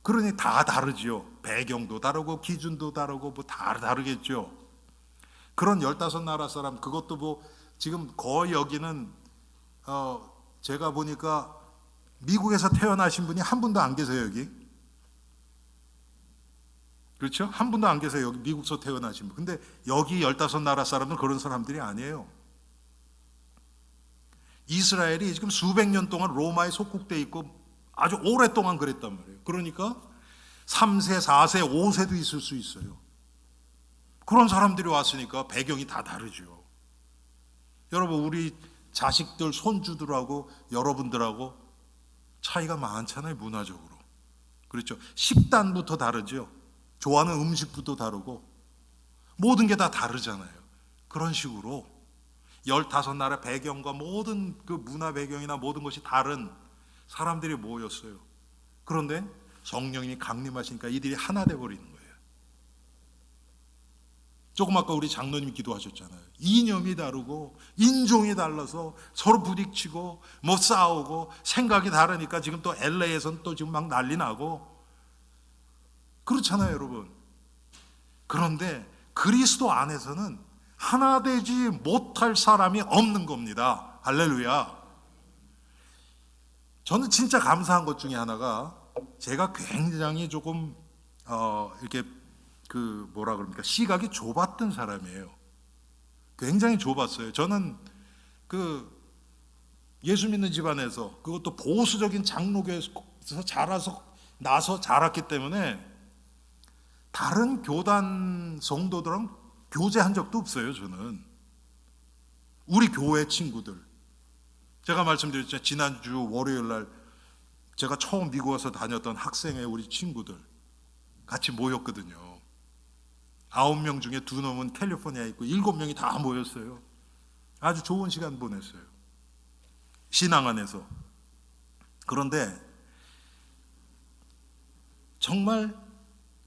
그러니 다 다르죠. 배경도 다르고 기준도 다르고 뭐 다 다르겠죠. 그런 15나라 사람, 그것도 뭐 지금 거의 여기는 제가 보니까 미국에서 태어나신 분이 한 분도 안 계세요, 여기. 그렇죠? 한 분도 안 계세요, 여기 미국에서 태어나신 분. 근데 여기 15나라 사람은 그런 사람들이 아니에요. 이스라엘이 지금 수백 년 동안 로마에 속국돼 있고 아주 오랫동안 그랬단 말이에요. 그러니까 3세, 4세, 5세도 있을 수 있어요. 그런 사람들이 왔으니까 배경이 다 다르죠. 여러분, 우리 자식들, 손주들하고 여러분들하고 차이가 많잖아요, 문화적으로. 그렇죠. 식단부터 다르죠. 좋아하는 음식부터 다르고 모든 게 다 다르잖아요. 그런 식으로 15나라 배경과 모든 그 문화 배경이나 모든 것이 다른 사람들이 모였어요. 그런데 성령님이 강림하시니까 이들이 하나 돼 버리는 거예요. 조금 아까 우리 장로님이 기도하셨잖아요. 이념이 다르고 인종이 달라서 서로 부딪히고 뭐 싸우고 생각이 다르니까 지금 또 LA에서는 또 지금 막 난리 나고 그렇잖아요, 여러분. 그런데 그리스도 안에서는 하나 되지 못할 사람이 없는 겁니다. 할렐루야. 저는 진짜 감사한 것 중에 하나가 제가 굉장히 조금 이렇게 그 뭐라 그럽니까, 시각이 좁았던 사람이에요. 굉장히 좁았어요. 저는 그 예수 믿는 집안에서, 그것도 보수적인 장로교에서 나서 자랐기 때문에 다른 교단 성도들랑 교제한 적도 없어요. 저는 우리 교회 친구들, 제가 말씀드렸죠, 지난주 월요일 날 제가 처음 미국 와서 다녔던 학생회 우리 친구들 같이 모였거든요. 9명 중에 2놈은 캘리포니아에 있고 7명이 다 모였어요. 아주 좋은 시간 보냈어요, 신앙 안에서. 그런데 정말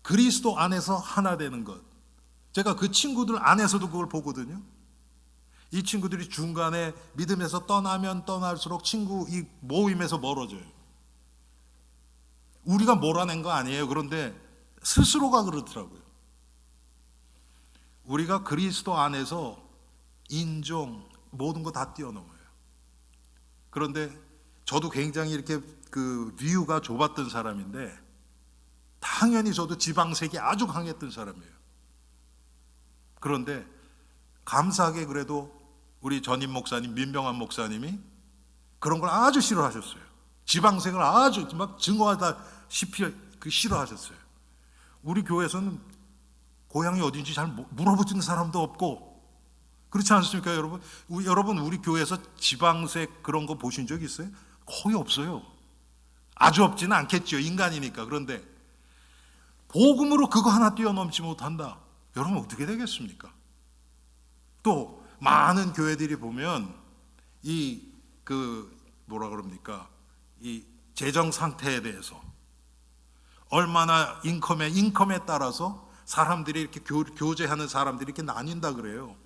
그리스도 안에서 하나 되는 것, 제가 그 친구들 안에서도 그걸 보거든요. 이 친구들이 중간에 믿음에서 떠나면 떠날수록 이 모임에서 멀어져요. 우리가 몰아낸 거 아니에요. 그런데 스스로가 그렇더라고요. 우리가 그리스도 안에서 인종 모든 거 다 뛰어넘어요. 그런데 저도 굉장히 이렇게 그 뷰가 좁았던 사람인데 당연히 저도 지방색이 아주 강했던 사람이에요. 그런데 감사하게 그래도 우리 전임 목사님, 민병환 목사님이 그런 걸 아주 싫어하셨어요. 지방색을 아주 막 증오하다시피 싫어하셨어요. 우리 교회에서는 고향이 어딘지 잘 물어보는 사람도 없고 그렇지 않습니까, 여러분? 여러분, 우리 교회에서 지방색 그런 거 보신 적 있어요? 거의 없어요. 아주 없지는 않겠죠, 인간이니까. 그런데 복음으로 그거 하나 뛰어넘지 못한다. 여러분, 어떻게 되겠습니까? 또 많은 교회들이 보면 뭐라 그럽니까, 이 재정 상태에 대해서 얼마나 인컴에 따라서 사람들이 이렇게 교제하는 사람들이 이렇게 나뉜다 그래요.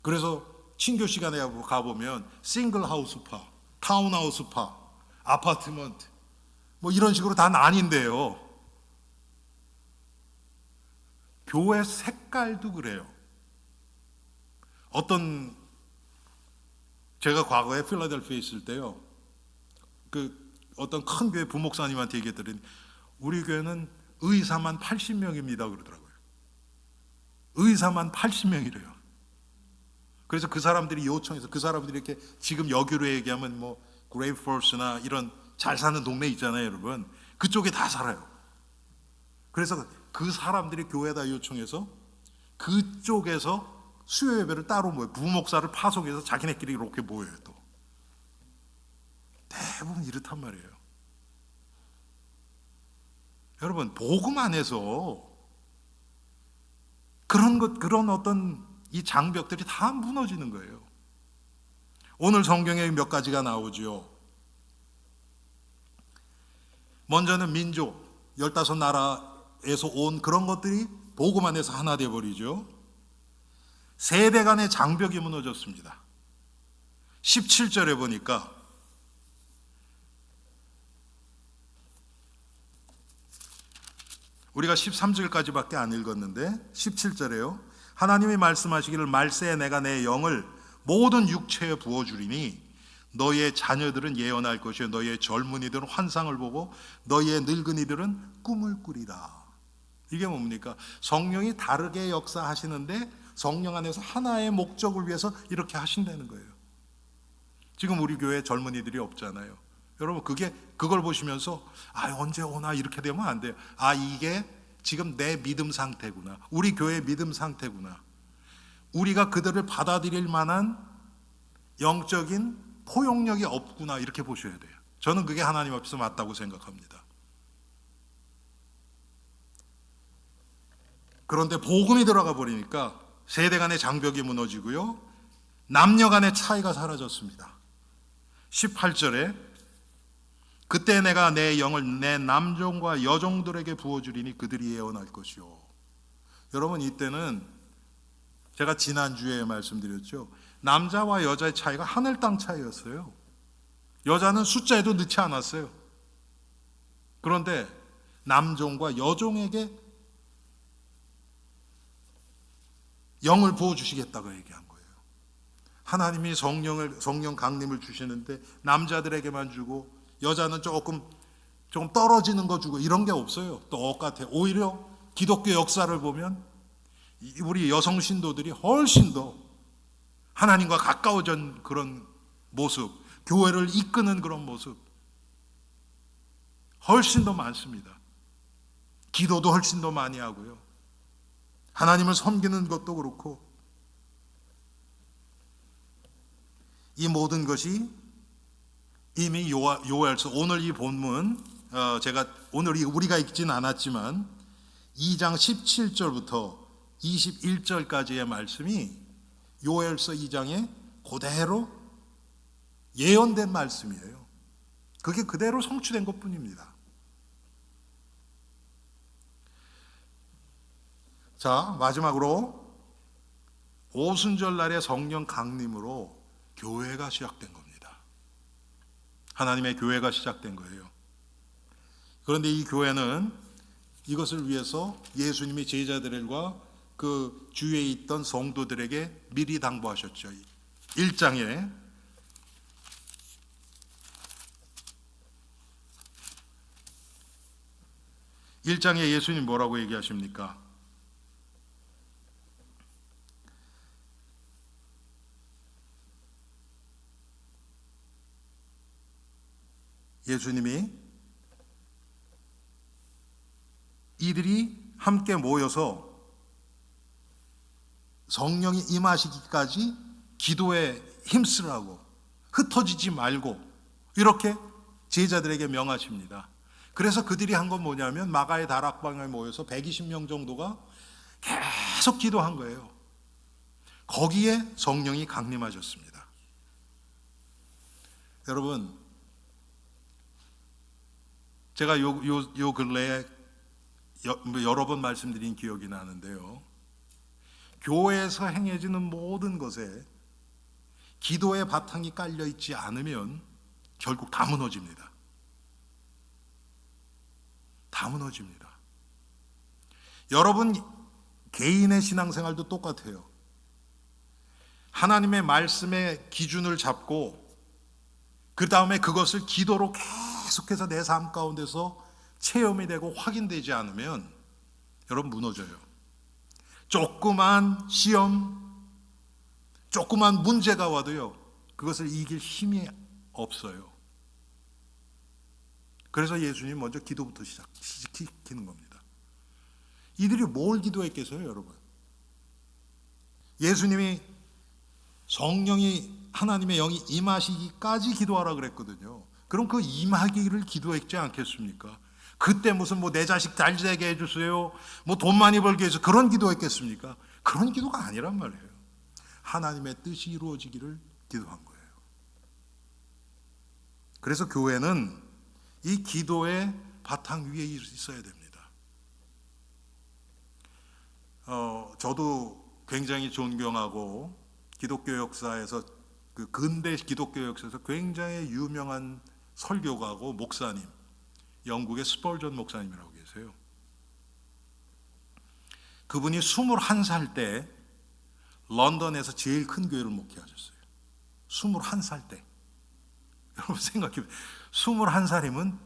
그래서 친교 시간에 가보면 싱글 하우스파, 타운하우스파, 아파트먼트 뭐 이런 식으로 다 나뉜대요. 교회 색깔도 그래요. 제가 과거에 필라델피아에 있을 때요, 어떤 큰 교회 부목사님한테 얘기했더니 우리 교회는 의사만 80명입니다 그러더라고요. 의사만 80명이래요. 그래서 그 사람들이 요청해서, 그 사람들이 이렇게 지금 여기로 얘기하면 뭐 그레이프홀스나 이런 잘 사는 동네 있잖아요, 여러분. 그쪽에 다 살아요. 그래서 그 사람들이 교회에다 요청해서 그쪽에서 수요 예배를 따로 모여요. 부목사를 파송해서 자기네끼리 이렇게 모여요. 또 대부분 이렇단 말이에요. 여러분, 복음 안에서 그런 어떤 이 장벽들이 다 무너지는 거예요. 오늘 성경에 몇 가지가 나오죠. 먼저는 민족, 15나라에서 온 그런 것들이 복음 안에서 하나 되어버리죠. 세대 간의 장벽이 무너졌습니다. 17절에 보니까 우리가 13절까지밖에 안 읽었는데 17절에요. 하나님이 말씀하시기를 말세에 내가 내 영을 모든 육체에 부어주리니 너희의 자녀들은 예언할 것이요 너희의 젊은이들은 환상을 보고 너희의 늙은이들은 꿈을 꾸리라. 이게 뭡니까? 성령이 다르게 역사하시는데 성령 안에서 하나의 목적을 위해서 이렇게 하신다는 거예요. 지금 우리 교회 젊은이들이 없잖아요. 여러분, 그걸 보시면서 언제 오나 이렇게 되면 안 돼요. 이게 지금 내 믿음 상태구나. 우리 교회의 믿음 상태구나. 우리가 그들을 받아들일 만한 영적인 포용력이 없구나, 이렇게 보셔야 돼요. 저는 그게 하나님 앞에서 맞다고 생각합니다. 그런데 복음이 들어가 버리니까 세대 간의 장벽이 무너지고요, 남녀 간의 차이가 사라졌습니다. 18절에 그때 내가 내 영을 내 남종과 여종들에게 부어주리니 그들이 예언할 것이요. 여러분, 이때는 제가 지난주에 말씀드렸죠. 남자와 여자의 차이가 하늘 땅 차이였어요. 여자는 숫자에도 넣지 않았어요. 그런데 남종과 여종에게 영을 부어주시겠다고 얘기한 거예요. 하나님이 성령 강림을 주시는데 남자들에게만 주고 여자는 조금 떨어지는 거 주고 이런 게 없어요. 똑같아요. 오히려 기독교 역사를 보면 우리 여성 신도들이 훨씬 더 하나님과 가까워진 그런 모습, 교회를 이끄는 그런 모습 훨씬 더 많습니다. 기도도 훨씬 더 많이 하고요, 하나님을 섬기는 것도 그렇고, 이 모든 것이 이미 요엘서, 오늘 이 본문 제가 오늘 우리가 읽지는 않았지만 2장 17절부터 21절까지의 말씀이 요엘서 2장에 그대로 예언된 말씀이에요. 그게 그대로 성취된 것뿐입니다. 자, 마지막으로 오순절 날의 성령 강림으로 교회가 시작된 겁니다. 하나님의 교회가 시작된 거예요. 그런데 이 교회는 이것을 위해서 예수님이 제자들과 그 주위에 있던 성도들에게 미리 당부하셨죠. 1장에 예수님 뭐라고 얘기하십니까? 예수님이 이들이 함께 모여서 성령이 임하시기까지 기도에 힘쓰라고, 흩어지지 말고 이렇게 제자들에게 명하십니다. 그래서 그들이 한 건 뭐냐면 마가의 다락방에 모여서 120명 정도가 계속 기도한 거예요. 거기에 성령이 강림하셨습니다. 여러분, 제가 요 근래에 여러 번 말씀드린 기억이 나는데요, 교회에서 행해지는 모든 것에 기도의 바탕이 깔려 있지 않으면 결국 다 무너집니다. 다 무너집니다. 여러분 개인의 신앙생활도 똑같아요. 하나님의 말씀의 기준을 잡고 그 다음에 그것을 기도로 계속해서 내 삶 가운데서 체험이 되고 확인되지 않으면 여러분 무너져요. 조그만 시험, 조그만 문제가 와도요, 그것을 이길 힘이 없어요. 그래서 예수님 먼저 기도부터 시키는 겁니다. 이들이 뭘 기도했겠어요, 여러분? 예수님이 성령이, 하나님의 영이 임하시기까지 기도하라 그랬거든요. 그럼 그 임하기를 기도했지 않겠습니까? 그때 무슨 뭐 내 자식 잘 되게 해주세요, 뭐 돈 많이 벌게 해서 그런 기도했겠습니까? 그런 기도가 아니란 말이에요. 하나님의 뜻이 이루어지기를 기도한 거예요. 그래서 교회는 이 기도의 바탕 위에 있어야 됩니다. 저도 굉장히 존경하고 기독교 역사에서 그 근대 기독교 역사에서 굉장히 유명한 설교가고 목사님, 영국의 스펄전 목사님이라고 계세요. 그분이 21살 때 런던에서 제일 큰 교회를 목회하셨어요. 21살 때. 여러분 생각해보세요. 21살이면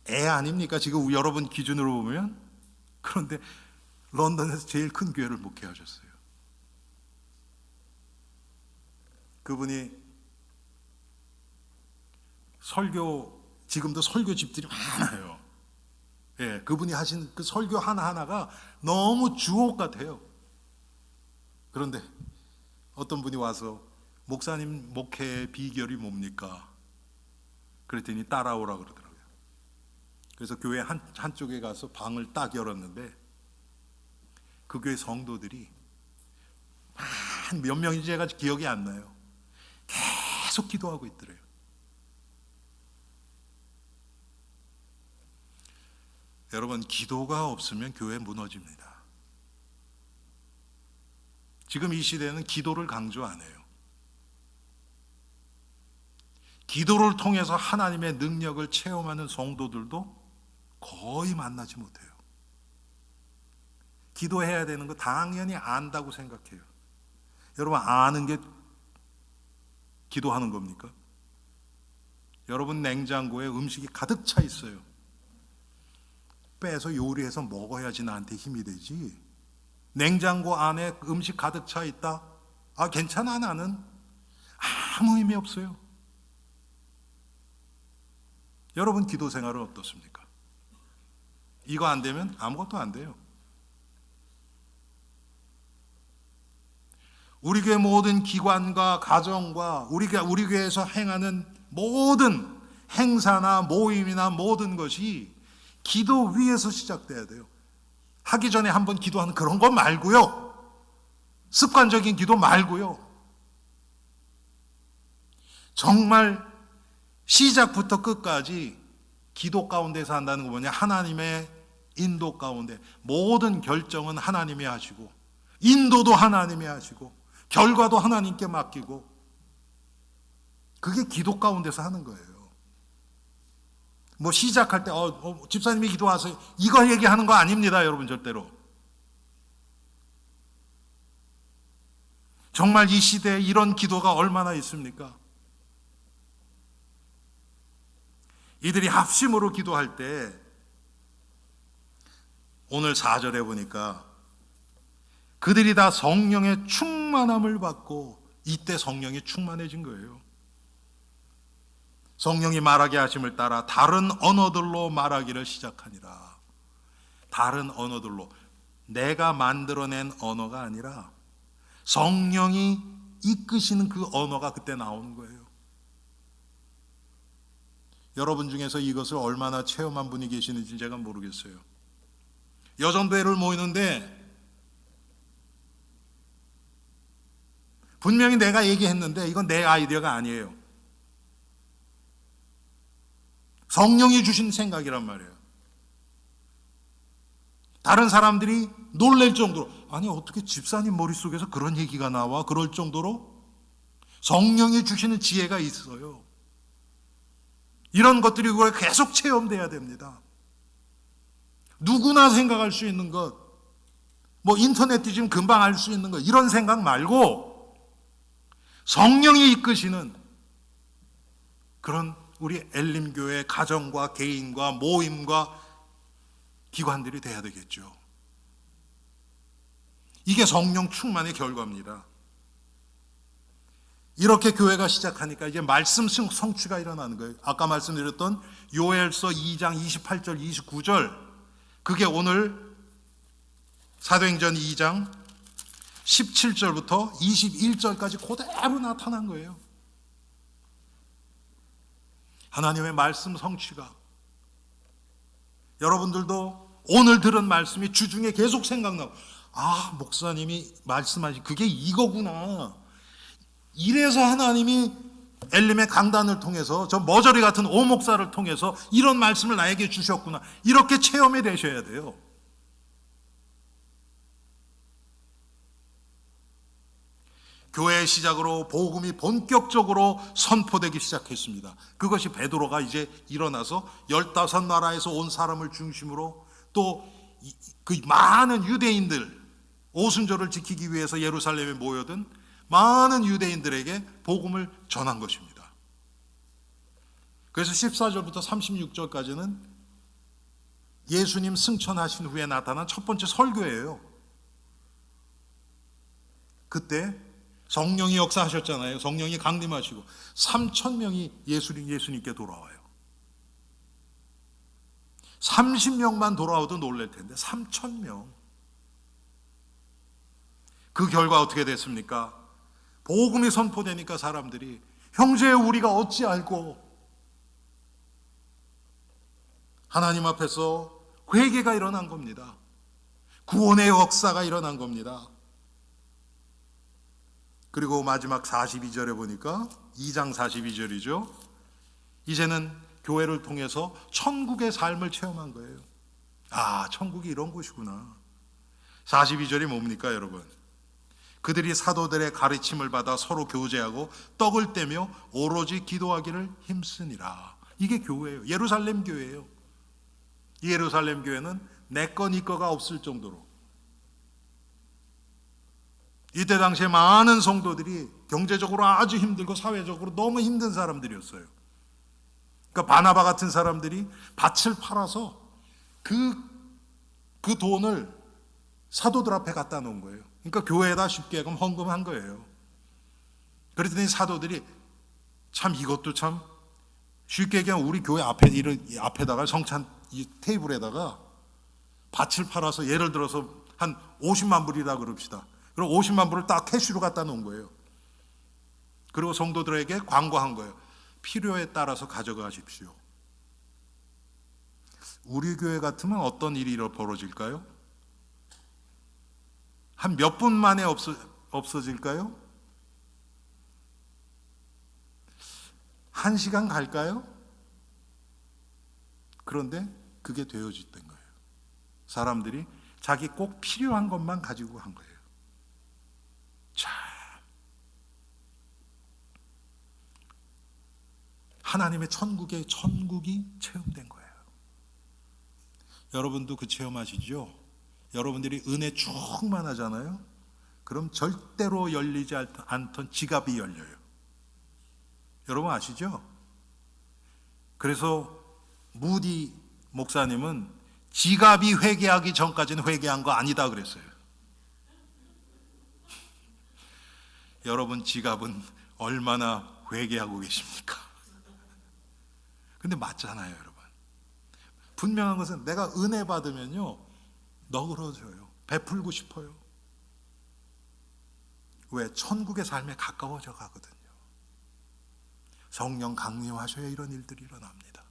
애 아닙니까? 지금 여러분 기준으로 보면. 그런데 런던에서 제일 큰 교회를 목회하셨어요. 그분이 지금도 설교 집들이 많아요. 예, 그분이 하신 그 설교 하나하나가 너무 주옥 같아요. 그런데 어떤 분이 와서 목사님 목회의 비결이 뭡니까? 그랬더니 따라오라 그러더라고요. 그래서 교회 한쪽에 가서 방을 딱 열었는데 그 교회 성도들이 한 몇 명인지 제가 기억이 안 나요. 계속 기도하고 있더래요. 여러분, 기도가 없으면 교회 무너집니다. 지금 이 시대는 기도를 강조 안 해요. 기도를 통해서 하나님의 능력을 체험하는 성도들도 거의 만나지 못해요. 기도해야 되는 거 당연히 안다고 생각해요. 여러분, 아는 게 기도하는 겁니까? 여러분 냉장고에 음식이 가득 차 있어요. 빼서 요리해서 먹어야지 나한테 힘이 되지. 냉장고 안에 음식 가득 차 있다? 아, 괜찮아, 나는. 아무 의미 없어요. 여러분 기도 생활은 어떻습니까? 이거 안 되면 아무것도 안 돼요. 우리 교회 모든 기관과 가정과 우리 교회에서 행하는 모든 행사나 모임이나 모든 것이 기도 위에서 시작돼야 돼요. 하기 전에 한번 기도하는 그런 거 말고요. 습관적인 기도 말고요. 정말 시작부터 끝까지 기도 가운데서 한다는 거 뭐냐? 하나님의 인도 가운데 모든 결정은 하나님이 하시고 인도도 하나님이 하시고 결과도 하나님께 맡기고, 그게 기도 가운데서 하는 거예요. 뭐 시작할 때 집사님이 기도하세요, 이거 얘기하는 거 아닙니다. 여러분 절대로. 정말 이 시대에 이런 기도가 얼마나 있습니까? 이들이 합심으로 기도할 때 오늘 4절에 보니까 그들이 다 성령의 충만함을 받고, 이때 성령이 충만해진 거예요. 성령이 말하게 하심을 따라 다른 언어들로 말하기를 시작하니라. 다른 언어들로, 내가 만들어낸 언어가 아니라 성령이 이끄시는 그 언어가 그때 나오는 거예요. 여러분 중에서 이것을 얼마나 체험한 분이 계시는지 제가 모르겠어요. 여전배를 모이는데 분명히 내가 얘기했는데 이건 내 아이디어가 아니에요. 성령이 주신 생각이란 말이에요. 다른 사람들이 놀랄 정도로, 아니 어떻게 집사님 머릿속에서 그런 얘기가 나와? 그럴 정도로 성령이 주시는 지혜가 있어요. 이런 것들이 우리가 계속 체험돼야 됩니다. 누구나 생각할 수 있는 것, 뭐 인터넷 뒤지면 금방 알 수 있는 것, 이런 생각 말고 성령이 이끄시는 그런 우리 엘림교회 가정과 개인과 모임과 기관들이 돼야 되겠죠. 이게 성령 충만의 결과입니다. 이렇게 교회가 시작하니까 이제 말씀 성취가 일어나는 거예요. 아까 말씀드렸던 요엘서 2장 28절 29절, 그게 오늘 사도행전 2장 17절부터 21절까지 그대로 나타난 거예요. 하나님의 말씀 성취가, 여러분들도 오늘 들은 말씀이 주중에 계속 생각나고, 아, 목사님이 말씀하신 그게 이거구나. 이래서 하나님이 엘림의 강단을 통해서 저 머저리 같은 오목사를 통해서 이런 말씀을 나에게 주셨구나. 이렇게 체험이 되셔야 돼요. 교회의 시작으로 복음이 본격적으로 선포되기 시작했습니다. 그것이 베드로가 이제 일어나서 15나라에서 온 사람을 중심으로 또 그 많은 유대인들, 오순절을 지키기 위해서 예루살렘에 모여든 많은 유대인들에게 복음을 전한 것입니다. 그래서 14절부터 36절까지는 예수님 승천하신 후에 나타난 첫 번째 설교예요. 그때 성령이 역사하셨잖아요. 성령이 강림하시고 3,000명이 예수님께 돌아와요. 30명만 돌아와도 놀랄 텐데 3,000명. 그 결과 어떻게 됐습니까? 복음이 선포되니까 사람들이 형제 우리가 어찌 알고, 하나님 앞에서 회개가 일어난 겁니다. 구원의 역사가 일어난 겁니다. 그리고 마지막 42절에 보니까 2장 42절이죠. 이제는 교회를 통해서 천국의 삶을 체험한 거예요. 아, 천국이 이런 곳이구나. 42절이 뭡니까 여러분? 그들이 사도들의 가르침을 받아 서로 교제하고 떡을 떼며 오로지 기도하기를 힘쓰니라. 이게 교회예요. 예루살렘 교회예요. 이 예루살렘 교회는 내 거 니 거가 없을 정도로, 이때 당시에 많은 성도들이 경제적으로 아주 힘들고 사회적으로 너무 힘든 사람들이었어요. 그러니까 바나바 같은 사람들이 밭을 팔아서 그 돈을 사도들 앞에 갖다 놓은 거예요. 그러니까 교회에다 쉽게 그럼 헌금한 거예요. 그랬더니 사도들이 참 이것도 참 쉽게 얘기하면 우리 교회 앞에다가 성찬 이 테이블에다가 밭을 팔아서 예를 들어서 한 50만 불이라 그럽시다. 그럼 50만 불을 딱 캐시로 갖다 놓은 거예요. 그리고 성도들에게 광고한 거예요. 필요에 따라서 가져가십시오. 우리 교회 같으면 어떤 일이 벌어질까요? 한 몇 분 만에 없어질까요? 1시간 갈까요? 그런데 그게 되어졌던 거예요. 사람들이 자기 꼭 필요한 것만 가지고 한 거예요. 참, 하나님의 천국이 체험된 거예요. 여러분도 그 체험하시죠? 여러분들이 은혜 충만하잖아요. 그럼 절대로 열리지 않던 지갑이 열려요. 여러분 아시죠? 그래서 무디 목사님은 지갑이 회개하기 전까지는 회개한 거 아니다 그랬어요. 여러분 지갑은 얼마나 회개하고 계십니까? 근데 맞잖아요, 여러분. 분명한 것은 내가 은혜 받으면요 너그러져요. 베풀고 싶어요. 왜? 천국의 삶에 가까워져 가거든요. 성령 강림하셔야 이런 일들이 일어납니다.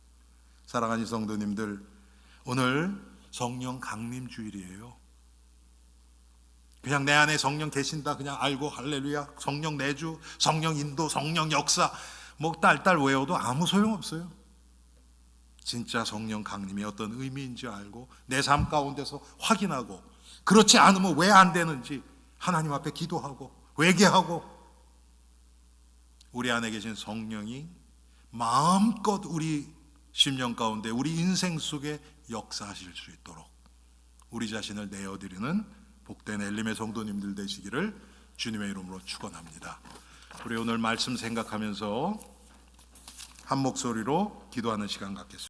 사랑하는 성도님들, 오늘 성령 강림 주일이에요. 그냥 내 안에 성령 계신다 그냥 알고 할렐루야, 성령 내주, 성령 인도, 성령 역사 뭐 딸딸 외워도 아무 소용없어요. 진짜 성령 강림이 어떤 의미인지 알고 내 삶 가운데서 확인하고, 그렇지 않으면 왜 안 되는지 하나님 앞에 기도하고 회개하고, 우리 안에 계신 성령이 마음껏 우리 심령 가운데 우리 인생 속에 역사하실 수 있도록 우리 자신을 내어드리는 복된 엘림의 성도님들 되시기를 주님의 이름으로 축원합니다. 우리 오늘 말씀 생각하면서 한 목소리로 기도하는 시간 갖겠습니다.